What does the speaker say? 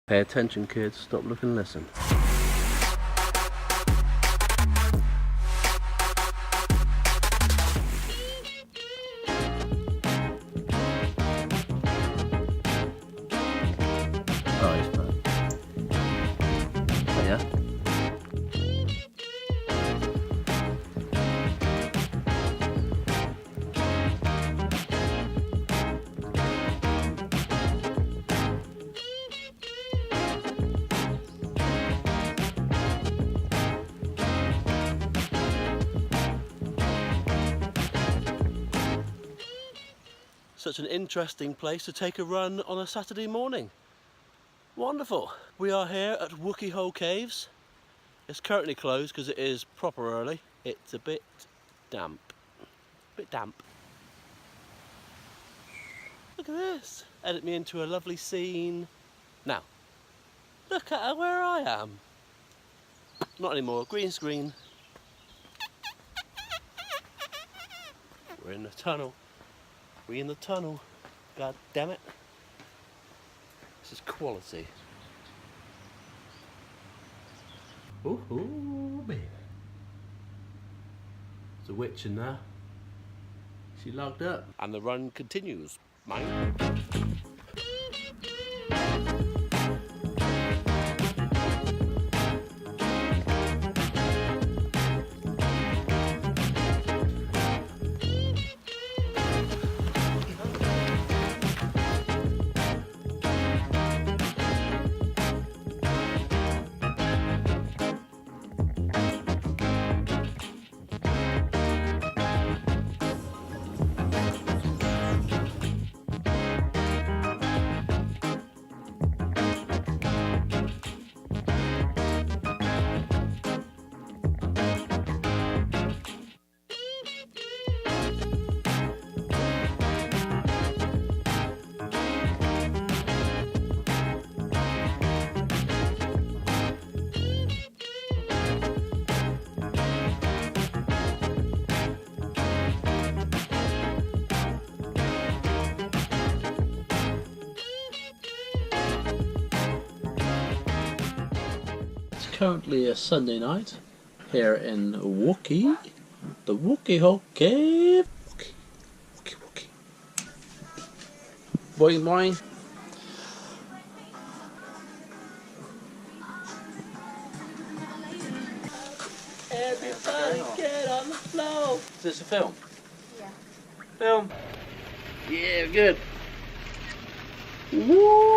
Pay attention, kids. Stop, look and listen. Oh, he's fine. Oh, yeah? Such an interesting place to take a run on a Saturday morning. Wonderful. We are here at Wookey Hole Caves. It's currently closed because it is proper early. It's a bit damp. Look at this. Edit me into a lovely scene. Now, look at where I am. Not anymore. Green screen. We're in the tunnel. We in the tunnel. God damn it. This is quality. Ooh, baby. There's a witch in there. She logged up. And the run continues. Mine. Currently a Sunday night here in Wookey, the Wookey Hole Cave. Wookey. Boing boing. Everybody get on the floor. Is this a film? Yeah. Film. Yeah, good. Woo!